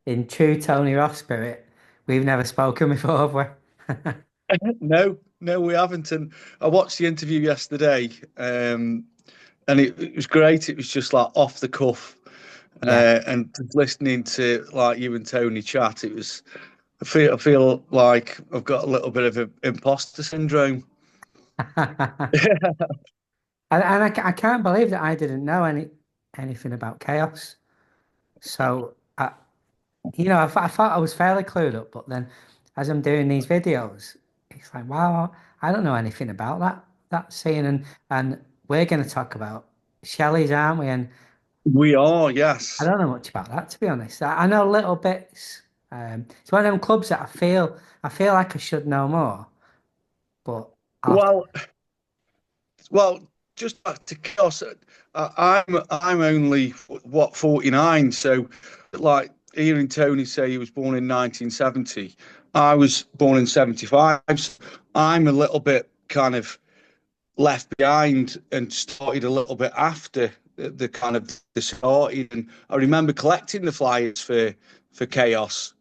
in true Tony Ross spirit, we've never spoken before, have we? No, no, we haven't. And I watched the interview yesterday, and it was great. It was just like off the cuff, Yeah. and just listening to like you and Tony chat. It was. I feel like I've got a little bit of a imposter syndrome. I can't believe that I didn't know anything about chaos. So I thought I was fairly clued up, but then as I'm doing these videos, it's like, wow, I don't know anything about that scene, and we're going to talk about Shelleys, aren't we? And We are, I yes. don't know much about that, to be honest. I know little bits. It's one of them clubs that I feel like I should know more, but I'll have to, Well, well, just back to chaos. I'm only what 49, so like hearing Tony say he was born in 1970, I was born in 75. So I'm a little bit kind of left behind and started a little bit after the kind of the started. And I remember collecting the flyers for Chaos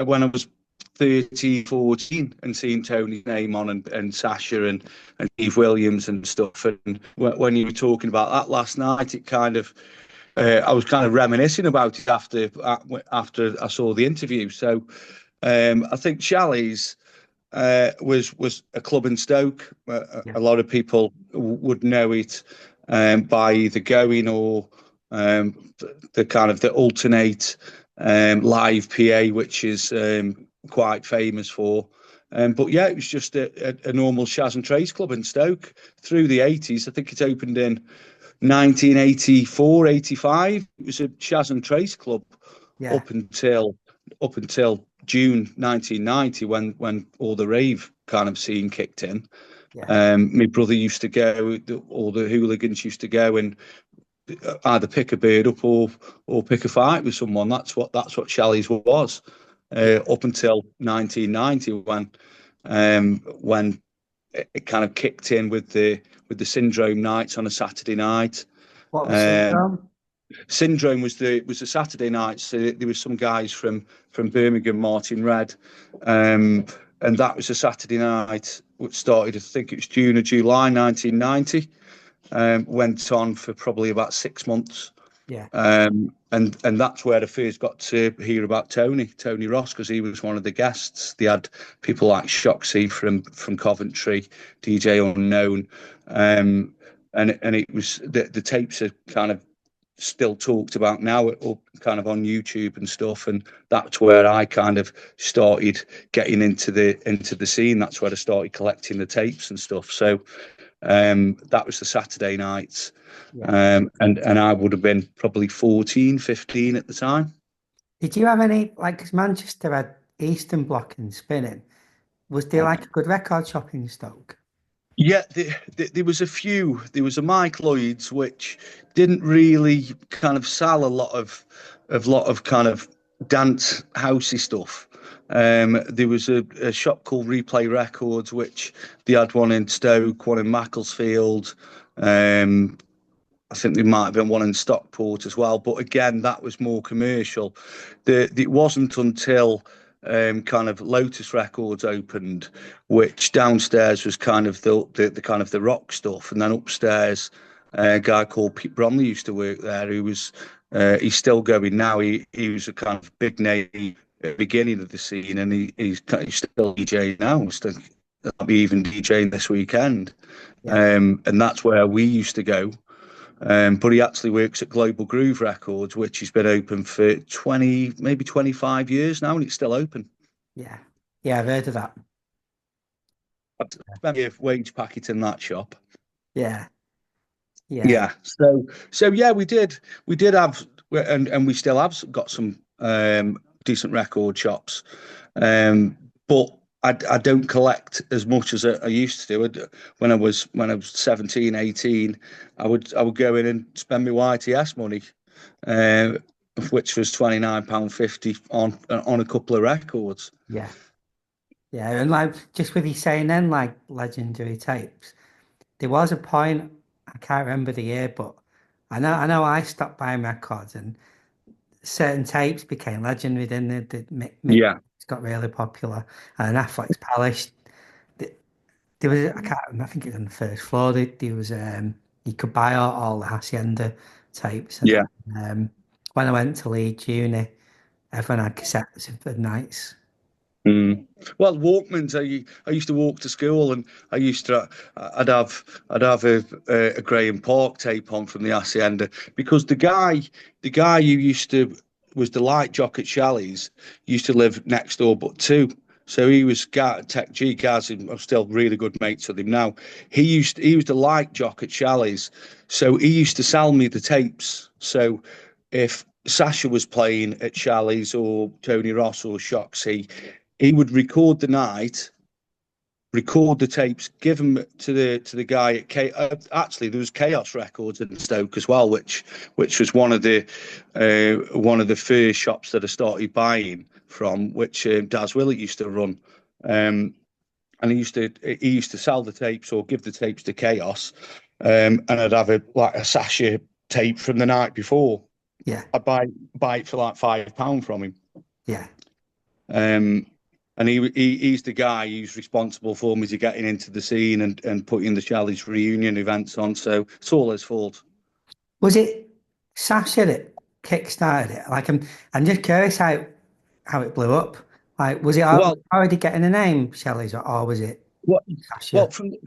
when I was 13, 14, and seeing Tony's name on and Sasha and Steve Williams and stuff. And when you were talking about that last night, it kind of I was kind of reminiscing about it after I saw the interview. So I think Shelleys was a club in Stoke. yeah. A lot of people would know it by either going or the kind of the alternate live PA, which is quite famous for. But yeah, it was just a normal Shaz and Trace club in Stoke through the 80s. I think it opened in 1984, 85. It was a Shaz and Trace club Yeah, up until up until June 1990 when all the rave kind of scene kicked in. yeah. My brother used to go, all the hooligans used to go and either pick a bird up or pick a fight with someone. That's what Shelley's was Yeah. up until 1990 when it kind of kicked in with the Syndrome nights on a Saturday night. What was Um, syndrome? Syndrome was the Saturday night. So there was some guys from Birmingham, Martin Red, um, and that was a Saturday night which started. I think it was June or July 1990. Went on for probably about 6 months. Yeah. And that's where I first got to hear about Tony Ross, because he was one of the guests. They had people like Shoxy from Coventry, DJ Unknown, and it was the tapes are kind of still talked about now, up kind of on YouTube and stuff. And that's where I kind of started getting into the scene. That's where I started collecting the tapes and stuff. So that was the Saturday nights. Yeah. And I would have been probably 14, 15 at the time. Did you have any, like, 'cause Manchester had Eastern Bloc and spinning? Was there like a good record shop in Stoke? Yeah, there was a few. There was a Mike Lloyd's, which didn't really kind of sell a lot of kind of dance housey stuff. There was a shop called Replay Records, which they had one in Stoke, one in Macclesfield. Um, I think there might have been one in Stockport as well. But again, that was more commercial. It wasn't until kind of Lotus Records opened, which downstairs was kind of the kind of the rock stuff, and then upstairs, a guy called Pete Bromley used to work there. He's still going now. He was a kind of big name at the beginning of the scene, and he's still DJing now. Still, I'll be even DJing this weekend, Yeah. and that's where we used to go. But he actually works at Global Groove Records, which has been open for 20, maybe 25 years now, and it's still open. Yeah. Yeah, I've heard of that. I've spent a wage packet in that shop. Yeah. Yeah. Yeah. So yeah, we did have, and we still have got some decent record shops. But I don't collect as much as I used to do. When I was 17, 18, I would go in and spend my YTS money, uh, which was £29.50 on a couple of records. Yeah. Yeah. And like just with you saying then, like legendary tapes, there was a point, I can't remember the year, but I know I stopped buying records and certain tapes became legend within Yeah. it's got really popular. And Affleck's Palace, there was I can't remember, I think it was on the first floor. There was you could buy all the Hacienda tapes, and Yeah. then when I went to Leeds Uni, everyone had cassettes of the nights. Mm. Well, Walkmans. I used to walk to school, and I'd have a Graham Park tape on from the Hacienda because the guy who used to was the light jock at Shelleys used to live next door, but two. So he was Tech G Gaz, and I'm still really good mates with him now. He was the light jock at Shelleys, so he used to sell me the tapes. So if Sasha was playing at Shelleys or Tony Ross or Shoxy, he would record the night, record the tapes, give them to the guy at K. Actually, there was Chaos Records in Stoke as well, which was one of the first shops that I started buying from, which Daz Willett used to run. And he used to sell the tapes or give the tapes to Chaos, and I'd have a Sasha tape from the night before. Yeah, I'd buy it for like £5 from him. yeah. Um, and he's the guy who's responsible for me to getting into the scene and putting the Shelleys reunion events on. So it's all his fault. Was it Sasha that kickstarted it? Like, I'm just curious how it blew up. Like, was it Well, already getting a name, Shelley's, or was it what? Well, Sasha?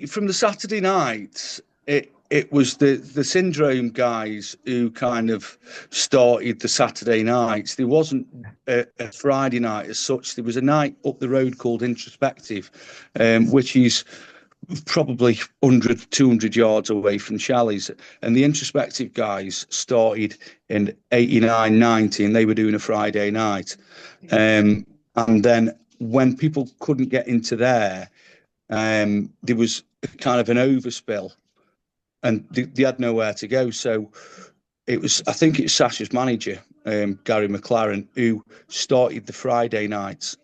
from the Saturday nights, it was the Syndrome guys who kind of started the Saturday nights. There wasn't a Friday night as such. There was a night up the road called Introspective, which is probably 100, 200 yards away from Shelleys. And the Introspective guys started in 89, 90, and they were doing a Friday night. And then when people couldn't get into there, there was kind of an overspill, and they had nowhere to go. So I think it's Sasha's manager, Gary McLaren, who started the Friday nights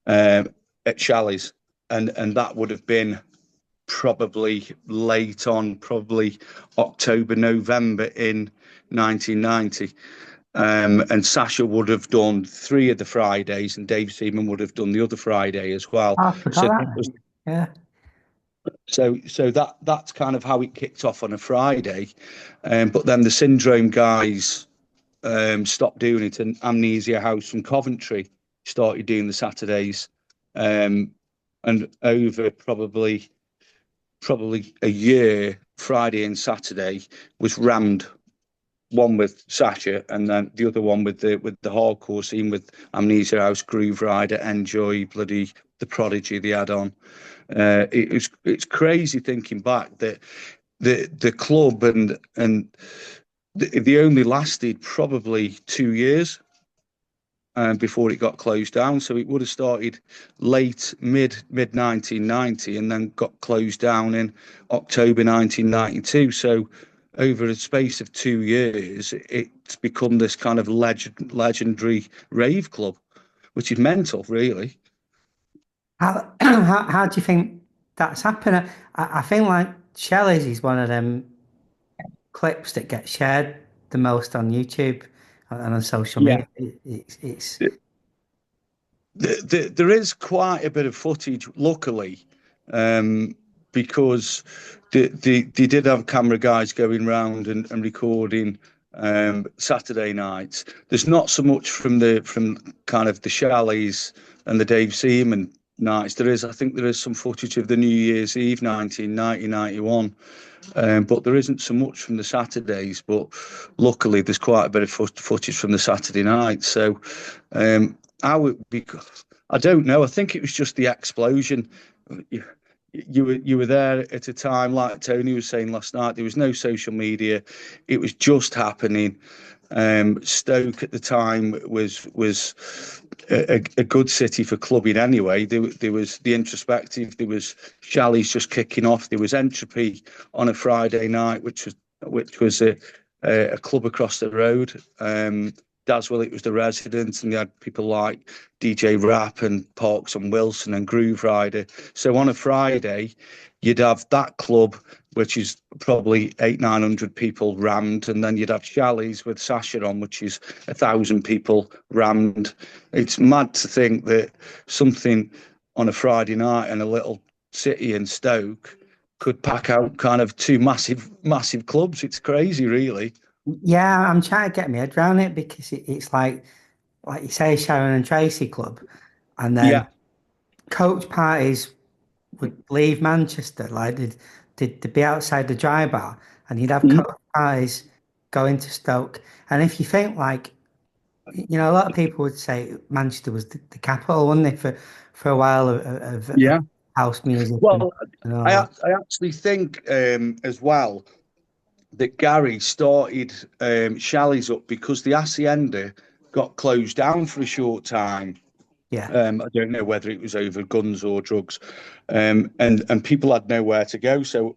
at Shelleys, and that would have been probably late on, probably October, November in 1990. And Sasha would have done 3 of the Fridays, and Dave Seaman would have done the other Friday as well. Oh, I forgot So that. that was Yeah, so that's kind of how it kicked off on a Friday. But then the Syndrome guys stopped doing it, and Amnesia House from Coventry started doing the Saturdays. And over probably a year, Friday and Saturday was rammed. One with Sasha, and then the other one with the hardcore scene with Amnesia House, Groove Rider, N-Joi, bloody The Prodigy they had on. It's crazy thinking back that the club and they only lasted probably 2 years before it got closed down. So it would have started mid 1990 and then got closed down in October 1992. So over a space of 2 years, it's become this kind of legendary rave club, which is mental, really. how do you think that's happened? I think like Shelley's is one of them clips that get shared the most on YouTube and on social Yeah. media. It's There is quite a bit of footage, luckily, because they did have camera guys going round and recording Saturday nights. There's not so much from kind of the Shelleys and the Dave Seaman nights. I think there is some footage of the New Year's Eve 1990, 91. But there isn't so much from the Saturdays. But luckily, there's quite a bit of footage from the Saturday night. So how it I don't know. I think it was just the explosion. You were there at a time, like Tony was saying last night. There was no social media. It was just happening. Stoke at the time was a good city for clubbing anyway. There was the Introspective. There was Shelleys just kicking off. There was Entropy on a Friday night, which was a club across the road. Daswell, it was the Residents, and you had people like DJ Rap and Parks and Wilson and Groove Rider. So on a Friday, you'd have that club, which is probably 800-900 people rammed, and then you'd have Shelleys with Sasha on, which is 1,000 people rammed. It's mad to think that something on a Friday night in a little city in Stoke could pack out kind of two massive clubs. It's crazy, really. Yeah, I'm trying to get my head around it because it's like you say, Sharon and Tracy Club, and then Yeah. coach parties would leave Manchester, like they'd be outside the dry bar, and you'd have Mhm. coach parties going to Stoke. And if you think like, a lot of people would say Manchester was the capital, wasn't it, for a while of Yeah. house music Well, and all that. I actually think as well that Gary started Shelleys up because the Hacienda got closed down for a short time. Yeah. I don't know whether it was over guns or drugs, and people had nowhere to go. So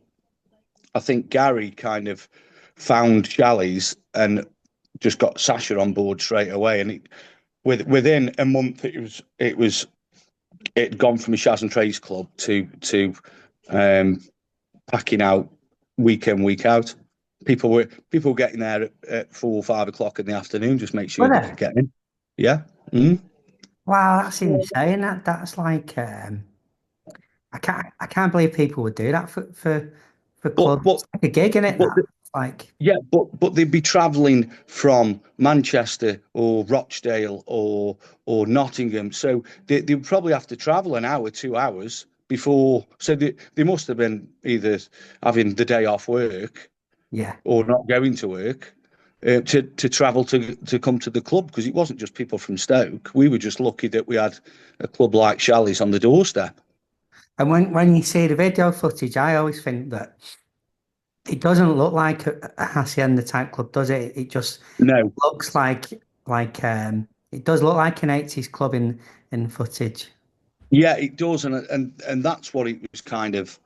I think Gary kind of found Shelleys and just got Sasha on board straight away. And within a month, it had gone from a Shaz and Trace club to um, packing out week in, week out. People were getting there at 4 or 5 o'clock in the afternoon, just make sure Were they could they? get in. Yeah. Mhm. Wow, that's insane. That's like I can't believe people would do that for But clubs. but It's like a gig, isn't it? but That it's like yeah, but they'd be travelling from Manchester or Rochdale or Nottingham, so they would probably have to travel an hour, 2 hours before. So they must have been either having the day off work yeah. or not going to work to travel to come to the club, because it wasn't just people from Stoke. We were just lucky that we had a club like Shelleys on the doorstep. And when you see the video footage, I always think that it doesn't look like a Hacienda type club, does it? It just No, looks like it does look like an 80s club in footage. yeah, it does, and that's what it was kind of.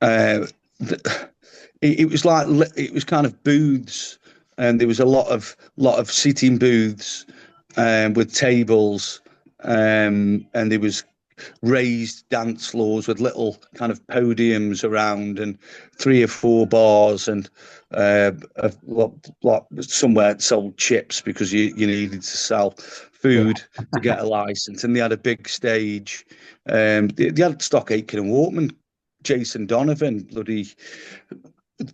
Uh, it was like it was kind of booths, and there was a lot of seating booths with tables, and there was raised dance floors with little kind of podiums around, and 3 or 4 bars, and somewhere sold chips because you needed to sell Yeah. food to get a license, and they had a big stage. They had Stock Aitken and Walkman, Jason Donovan, bloody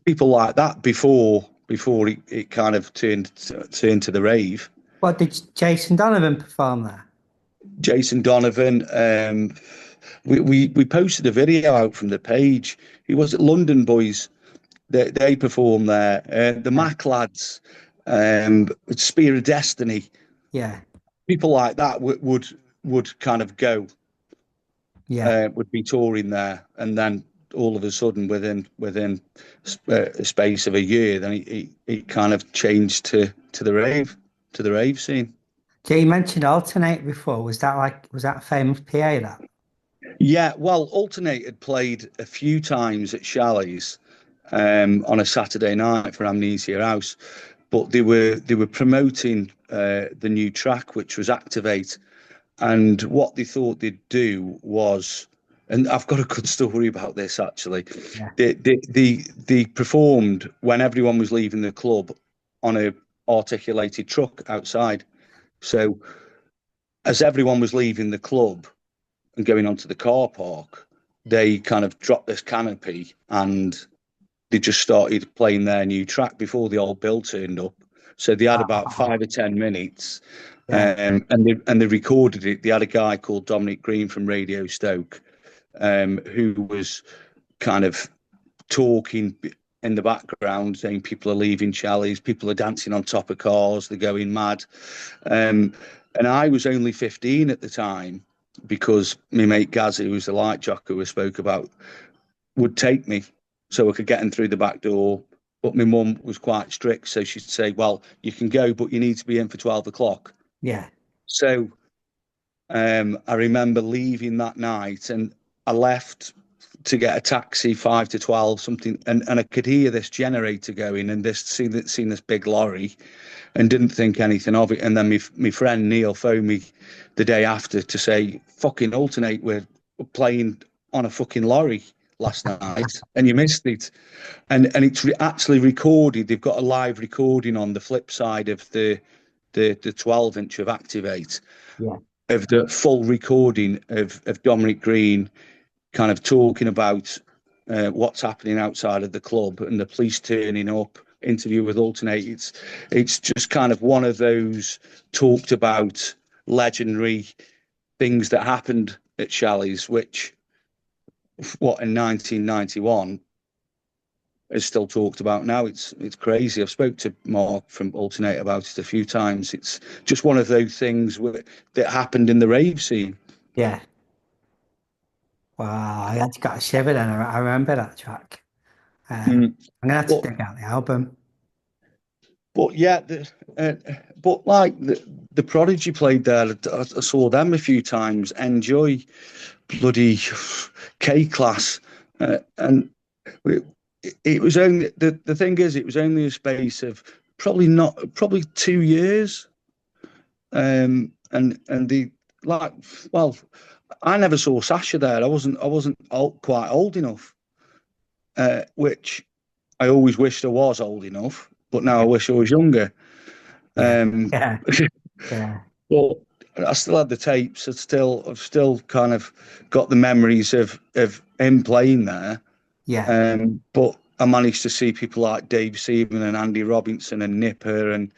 people like that before it kind of turned to the rave. What did Jason Donovan perform there? Jason Donovan, we posted a video out from the page. He was at London Boys. They performed there. The Yeah. Mac lads, Spear of Destiny, Yeah. people like that would kind of go, Yeah. would be touring there, and then all of a sudden, within a space of a year, then it kind of changed to the rave scene. Jay, you mentioned Alternate before. Was that a famous PA that? Yeah, well, Alternate had played a few times at Shelleys on a Saturday night for Amnesia House, but they were promoting the new track, which was Activate, and what they thought they'd do was, and I've got a good story about this actually. Yeah. They performed when everyone was leaving the club on a articulated truck outside. So as everyone was leaving the club and going onto the car park, they kind of dropped this canopy and they just started playing their new track before the old bill turned up. So they had about Wow. 5 or 10 minutes, Yeah. and they recorded it. They had a guy called Dominic Green from Radio Stoke, who was kind of talking in the background, saying people are leaving Shelleys, people are dancing on top of cars, they're going mad. And I was only 15 at the time because my mate Gazzy, who was the light jockey we spoke about, would take me so I could get in through the back door. But my mum was quite strict, so she'd say, "Well, you can go, but you need to be in for 12 o'clock." Yeah. So I remember leaving that night, and I left to get a taxi 5 to 12 something, and I could hear this generator going and seen this big lorry, and didn't think anything of it. And then my friend Neil phoned me the day after to say, "Fucking alternate, we're playing on a fucking lorry last night, and you missed it." And it's actually recorded. They've got a live recording on the flip side of the 12-inch of Activate, Yeah. of the full recording of Dominic Green kind of talking about what's happening outside of the club and the police turning up, interview with Alternate. It's just kind of one of those talked about legendary things that happened at Shelleys, which in 1991 is still talked about now. It's crazy. I've spoke to Mark from Alternate about it a few times. It's just one of those things that happened in the rave scene. Yeah. Wow, I had got a shiver then. I remember that track. I'm gonna have to dig out the album. But yeah, but like the Prodigy played there. I saw them a few times. N-Joi, bloody K-Klass, and it was only the thing is, it was only a space of probably 2 years. And the like, well, I never saw Sasha there. I wasn't quite old enough, which I always wished I was old enough. But now I wish I was younger. Yeah. Yeah. But I still had the tapes. I've still kind of got the memories of him playing there. Yeah. But I managed to see people like Dave Seaman and Andy Robinson and Nipper and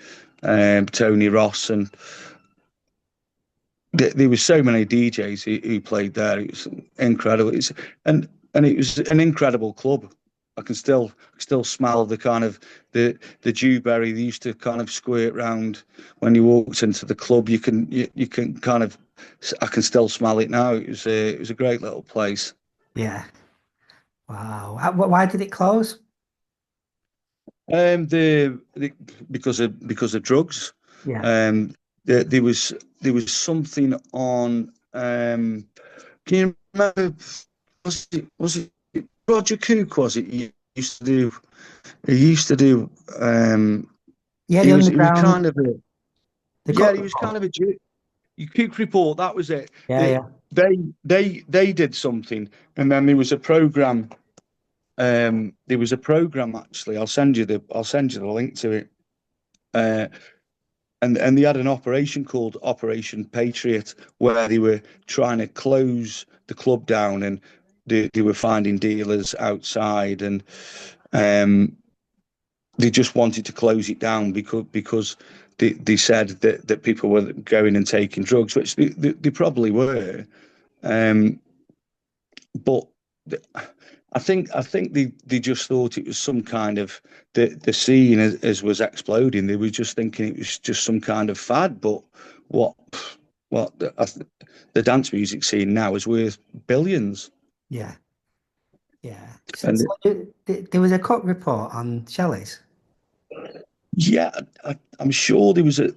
Tony Ross, and there was so many DJs who played there. It was incredible. And it was an incredible club. I can still smell the kind of the dewberry they used to kind of squirt round when you walked into the club. You can kind of, I can still smell it now. It was a great little place. Yeah. Wow. Why did it close? Because of drugs. Yeah. There was something on. Can you remember? Was it Roger Cook? Was it? He used to do. He used to do. Yeah, He the was underground. kind of a. The Yeah, Cook he was kind Report. of a. Cook Report. That was it. Yeah, yeah. They did something, and then there was a program. There was a program actually. I'll send you the link to it. And they had an operation called Operation Patriot, where they were trying to close the club down, and they were finding dealers outside, and they just wanted to close it down because they said that people were going and taking drugs, which they probably were. But I think they just thought it was some kind of the scene as was exploding. They were just thinking it was just some kind of fad. But what the dance music scene now is worth billions. Yeah. Yeah. So, And there was a Cook Report on Shelleys. yeah, I'm sure there was a.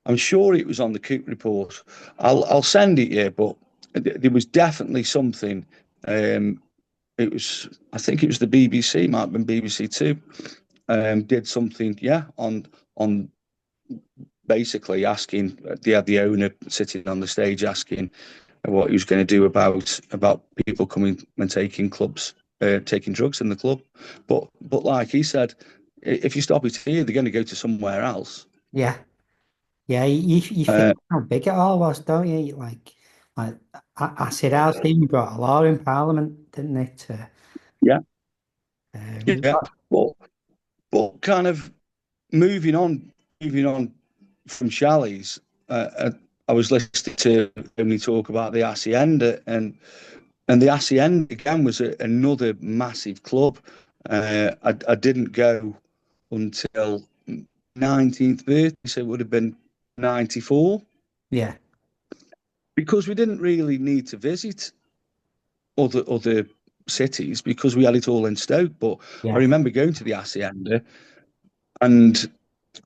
I'm sure it was on the Cook Report. I'll send it you, but there was definitely something. It was, I think it was the BBC, might have been BBC Two, did something, yeah, on basically asking. They had the owner sitting on the stage asking what he was going to do about people coming and taking taking drugs in the club. But like he said, if you stop it here, they're going to go to somewhere else. Yeah. Yeah. You think Uh, how big it all was, don't you? Like Acid House even brought a law in Parliament, didn't it? yeah, You yeah. got, But kind of moving on from Shelleys, I was listening to him talk about the Hacienda, and the Hacienda again was another massive club. I didn't go until 19th birthday, so it would have been 94, yeah. because we didn't really need to visit other cities because we had it all in Stoke. But I Yeah. remember going to the Hacienda, and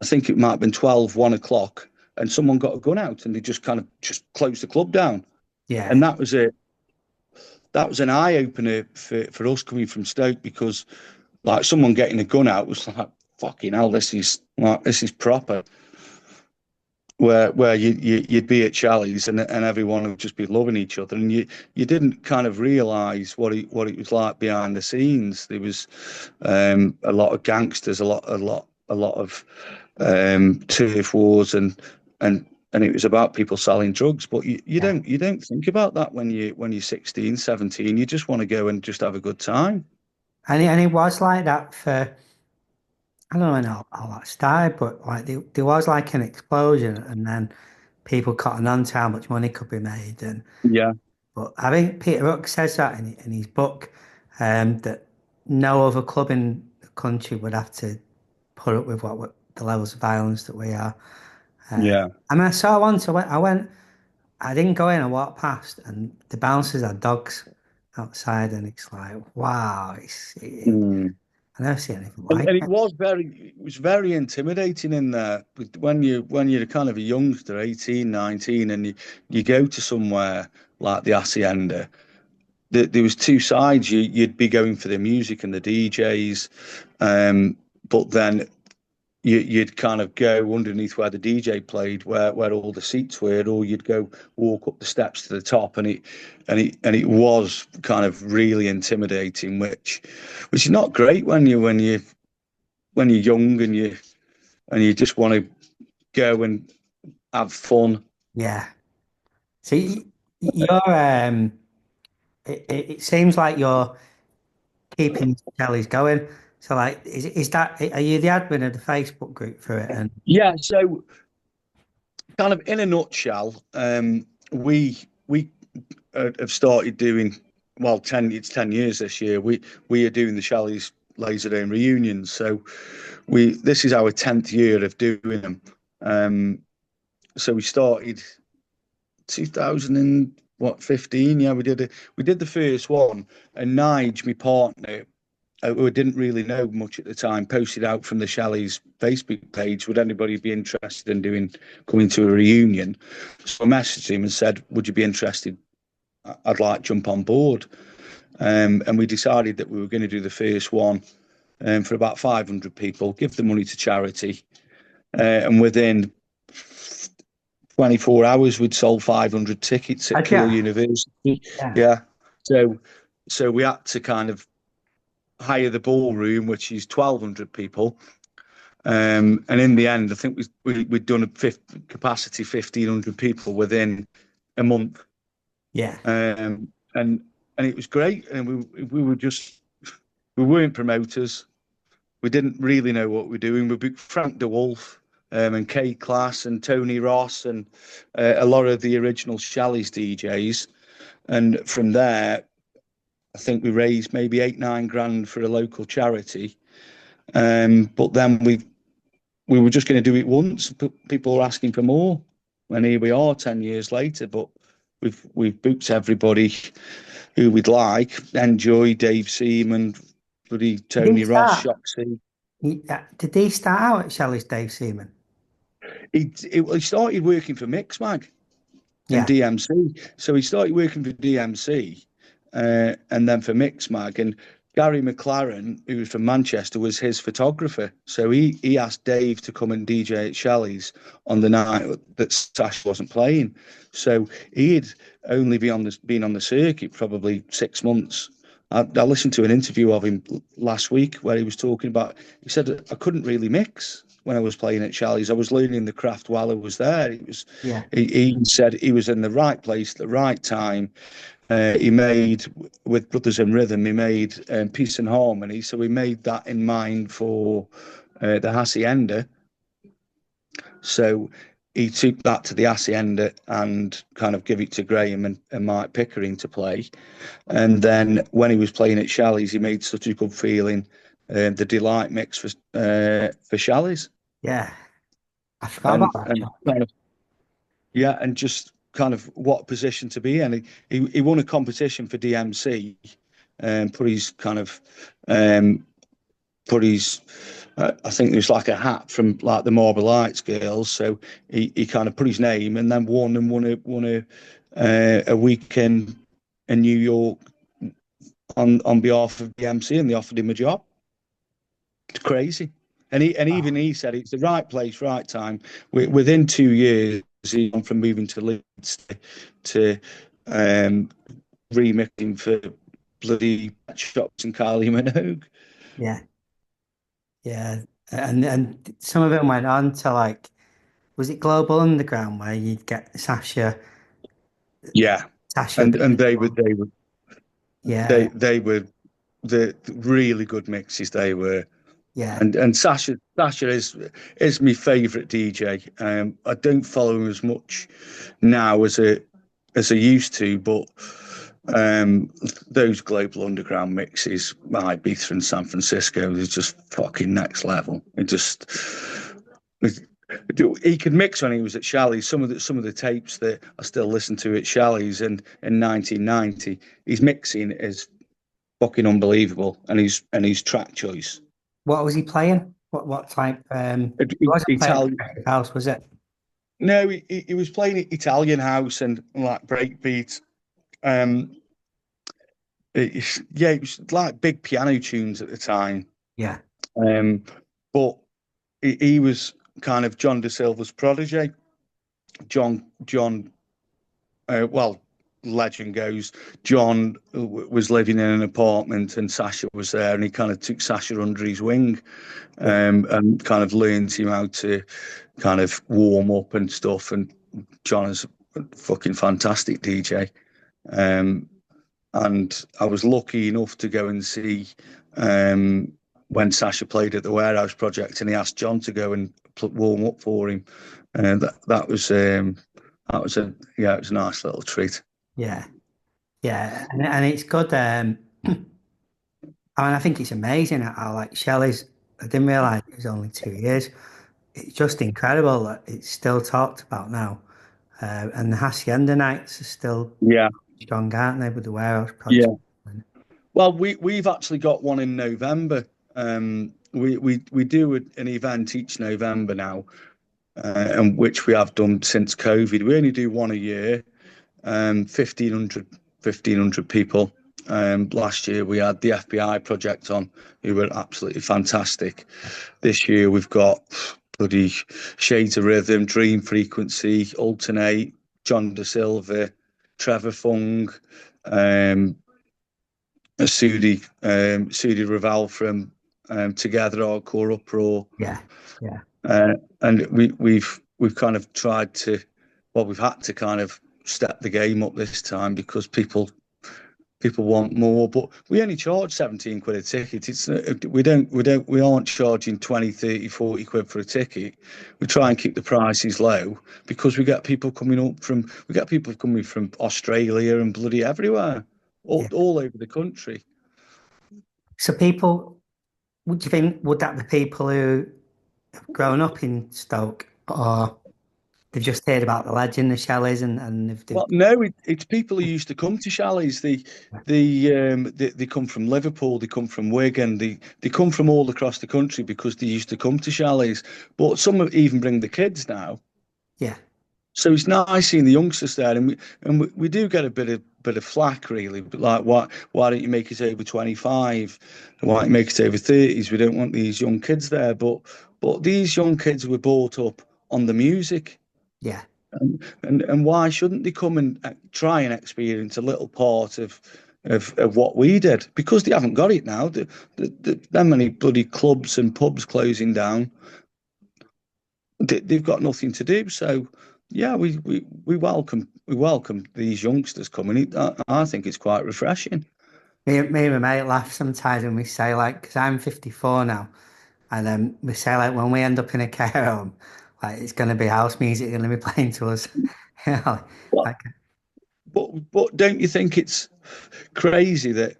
I think it might have been 1 o'clock, and someone got a gun out and they just kind of just closed the club down. Yeah. And that was it. that was an eye opener for us coming from Stoke, because like someone getting a gun out was like, fucking hell, this is proper. Where you'd be at Shelleys and everyone would just be loving each other, and you didn't kind of realise what it was like behind the scenes. There was a lot of gangsters, a lot of turf wars, and it was about people selling drugs. But you don't think about that when you're 16, 17. You just want to go and just have a good time. And it was like that for, I don't know how that started, but like there was like an explosion, and then people cotton on to how much money could be made. And Yeah, but I think Peter Hook says that in his book, that no other club in the country would have to put up with what the levels of violence that we are. yeah. I mean, I saw once. I didn't go in. I walked past, and the bouncers had dogs outside, and it's like, wow, Mm. I never see anything And, like and it. it was very intimidating in there when you're kind of a youngster, 18, 19, and you go to somewhere like the Hacienda. There was two sides. You'd be going for the music and the DJs, but then you'd kind of go underneath where the DJ played, where all the seats were, or you'd go walk up the steps to the top, and it was kind of really intimidating, which is not great when you're young and you just want to go and have fun. Yeah. See, you're it seems like you're keeping Shelleys going. So like, is that are you the admin of the Facebook group for it? And Yeah, so kind of in a nutshell, we have started doing, well, 10 years this year. We are doing the Shelleys Laserdome reunions. So this is our 10th year of doing them. So we started 2015. Yeah, we did the first one, and Nige, my partner, who I didn't really know much at the time, posted out from the Shelleys Facebook page, would anybody be interested in coming to a reunion? So I messaged him and said, would you be interested? I'd like to jump on board. And we decided that we were going to do the first one for about 500 people, give the money to charity. And within 24 hours, we'd sold 500 tickets at Keele yeah, University. yeah, Yeah. So we had to kind of hire the ballroom, which is 1,200 people. And in the end, I think we'd done capacity 1,500 people within a month. yeah. And it was great. And we weren't promoters. We didn't really know what we were doing. We booked Frank DeWolf and K-Klass and Tony Ross and a lot of the original Shelleys DJs. And from there, I think we raised maybe 8-9 grand for a local charity. But then we were just going to do it once. But people were asking for more, and here we are 10 years later. But we've booked everybody who we'd like. N-Joi, Dave Seaman, bloody Did he Tony Ross, start? Shoxy. Did he start out at Shelley's, Dave Seaman? He started working for Mixmag and Yeah, DMC. So he started working for DMC and then for Mixmag. And Gary McLaren, who was from Manchester, was his photographer. So he asked Dave to come and DJ at Shelleys on the night that Sasha wasn't playing. So he'd only been on the circuit probably 6 months. I listened to an interview of him last week where he was talking about, he said, I couldn't really mix when I was playing at Shelleys. I was learning the craft while I was there. yeah. He said he was in the right place at the right time. He made, with Brothers in Rhythm, he made Peace and Harmony. So he made that in mind for the Hacienda. So he took that to the Hacienda and kind of give it to Graham and Mike Pickering to play. And then when he was playing at Shelleys, he made such a good feeling, the Delight mix for Shelleys. Yeah. I forgot And about that and track. kind of, yeah, and just kind of what position to be in. He won a competition for DMC and put his kind of put his I think it was like a hat from like the Marble Lights girls. So he kind of put his name and then won a weekend in New York on behalf of the MC, and they offered him a job. It's crazy. And even he said it's the right place, right time. Within 2 years, he went from moving to Leeds to um, remixing for bloody Pet Shops and Kylie Minogue. Yeah, yeah, and some of them went on to like, was it Global Underground where you'd get Yeah, Sasha and being the they were one? they were Yeah, they were the really good mixes. They were. yeah, And Sasha is my favourite DJ. I don't follow him as much now as I used to, but those global underground mixes, Ibiza and San Francisco, is just fucking next level. He could mix when he was at Shelleys. Some of the tapes that I still listen to at Shelleys and in 1990, his mixing is fucking unbelievable, and his track choice. what was he playing? What type? He wasn't playing Italian. progressive house, was it? No, he was playing Italian house and like breakbeat. Um, yeah, it was like big piano tunes at the time. Yeah, Um, but he was kind of John De Silva's protege. John, well, legend goes, John was living in an apartment and Sasha was there, and he kind of took Sasha under his wing, yeah, and kind of learned him how to kind of warm up and stuff. And John is a fucking fantastic DJ. Um, and I was lucky enough to go and see when Sasha played at the Warehouse Project, and he asked John to go and warm up for him. And that was it was a nice little treat. yeah, yeah, and it's good. I think it's amazing how like Shelley's. I didn't realize it was only 2 years. It's just incredible that it's still talked about now. And the Hacienda nights are still Yeah, strong, aren't they, with the Warehouse yeah. Project? Well, we've actually got one in November. We do an event each November now, and which we have done since COVID. We only do one a year. 1,500 people. Last year we had the FBI project on, who were absolutely fantastic. This year we've got bloody Shades of Rhythm, Dream Frequency, Alternate, John De Silva, Trevor Fung, Sudi Raval from Together Hardcore Uproar. Yeah, yeah, And we've kind of tried to, well, we've had to kind of step the game up this time because people want more, but we only charge 17 quid a ticket. It's we aren't charging 20, 30, 40 quid for a ticket. We try and keep the prices low because we get people coming from Australia and bloody everywhere, yeah. all over the country. So people, would you think, would that be people who have grown up in Stoke, or they've just heard about the legend, the Shelleys, and they've Well, no, it's people who used to come to Shelleys. They come from Liverpool, they come from Wigan, they come from all across the country because they used to come to Shelleys. But some even bring the kids now. yeah, So it's nice seeing the youngsters there, and we do get a bit of flack really. But like, why don't you make it over 25? Why don't you make it over 30s? We don't want these young kids there. But these young kids were brought up on the music. yeah, And why shouldn't they come and try and experience a little part of what we did? Because they haven't got it now. That many bloody clubs and pubs closing down. They've got nothing to do. So yeah, we welcome these youngsters coming. I think it's quite refreshing. me and my mate laugh sometimes when we say like, because I'm 54 now, and we say like when we end up in a care home, like it's going to be house music going to be playing to us. You know, But like but don't you think it's crazy that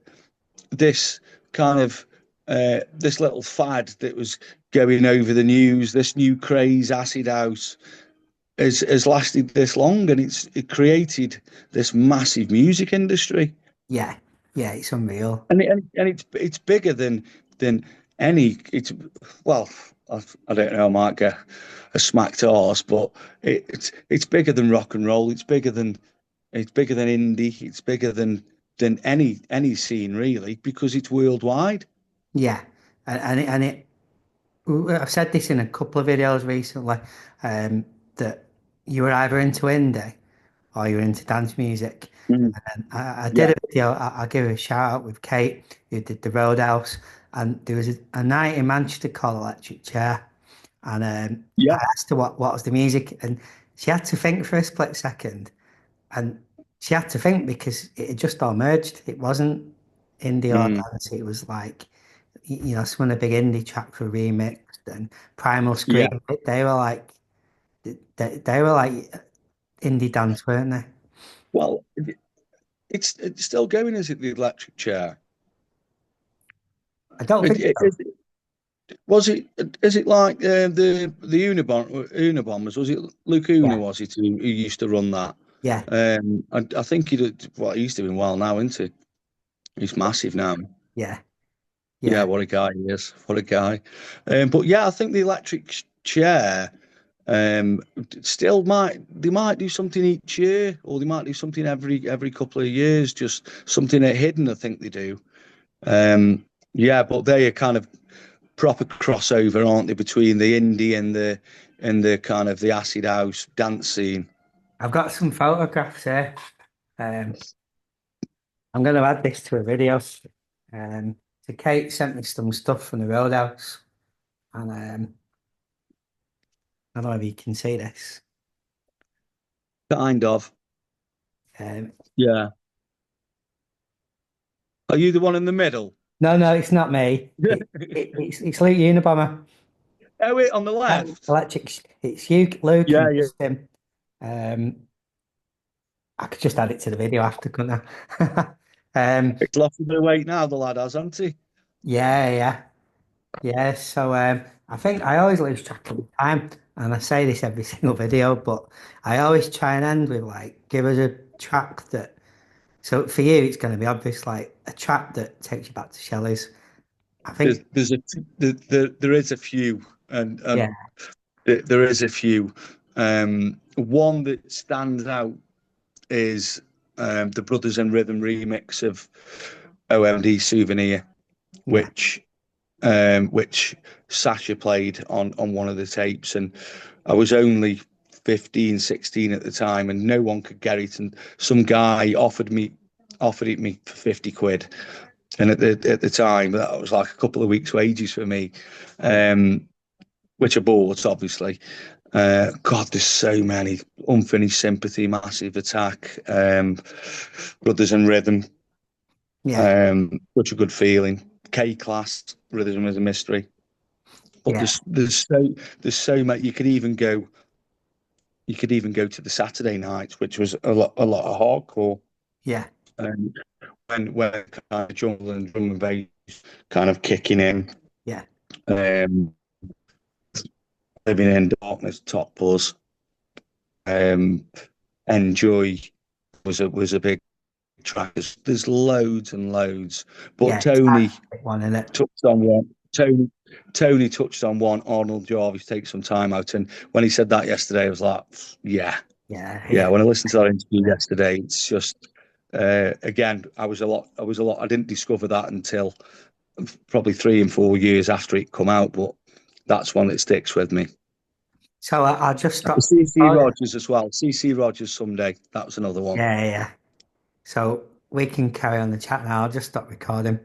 this kind of this little fad that was going over the news, this new craze, acid house, has lasted this long, and it created this massive music industry, yeah, yeah, it's unreal. and it's bigger than any. It's well, I don't know. I might get a smacked arse, but it's bigger than rock and roll. It's bigger than indie. It's bigger than any scene really, because it's worldwide. Yeah, and it I've said this in a couple of videos recently, that you were either into indie or you were into dance music. Mhm. And I did Yeah, a video. I'll give a shout out with Kate, who did the Roadhouse, and there was a night in Manchester called Electric Chair, and I yeah, asked her what was the music, and she had to think for a split second, and she had to think because it had just all merged. It wasn't indie or mm, dance. It was like, some of the big indie tracks were remixed, and Primal yeah. Scream. They were like they were like indie dance, weren't they? Well, it's still going, is it? The electric chair. I don't think so. Was it? Is it like the Unabombers? Was it Luke Una? Yeah, Was it who used to run that? yeah, I think he did. Well, he's doing well now, isn't he? He's massive now. yeah, Yeah, yeah. what a guy he is. What a guy. But yeah, I think the electric chair still might do something each year, or they might do something every couple of years, just something at hidden. I think they do. Yeah, but they are kind of proper crossover, aren't they, between the indie and the kind of the acid house dance scene. I've got some photographs here. Um, I'm going to add this to a video. So Kate sent me some stuff from the Roadhouse, and I don't know if you can see this. Kind of. Um, Yeah. Are you the one in the middle? no, no, it's not me. It's Luke Unabomber. Oh, wait, on the left. Electric. It's you, Luke, Yeah, and yeah. Tim. Um, I could just add it to the video after, couldn't I? It's lost a bit of weight now, the lad has, hasn't he? Yeah, yeah, yeah. So I think I always lose track of the time, and I say this every single video, but I always try and end with like, give us a track that. So for you, it's going to be obvious, like a track that takes you back to Shelley's. I There's think, there's a there is a few, yeah, and there is a few. One that stands out is the Brothers and Rhythm remix of OMD Souvenir, yeah, which Sasha played on one of the tapes, and I was only 15, 16 at the time, and no one could get it, and some guy offered it me for 50 quid, and at the time that was like a couple of weeks' wages for me, um, which I bought obviously. God, there's so many. Unfinished Sympathy, Massive Attack, Brothers and Rhythm, yeah, such a good feeling. K-Klass, Rhythm is a Mystery. But yeah, there's so much. You could even go to the Saturday nights, which was a lot of hardcore. yeah, Um, when kind of jungle and drum and bass kind of kicking in. yeah, Um, Living in Darkness, Top Buzz. Um, N-Joi was a big track. There's loads and loads, but yeah. It's hard Tony to pick one, isn't it? touched on one. Tony touched on one. Arnold Jarvis take some time out, and when he said that yesterday, I was like, yeah, Yeah, yeah. yeah, When I listened to that interview yesterday, it's just again, I was a lot. I didn't discover that until probably 3 and 4 years after it come out, but that's one that sticks with me. So I'll just stop CC recording. Rogers as well. CC Rogers someday. That was another one. Yeah, yeah. So we can carry on the chat now. I'll just stop recording.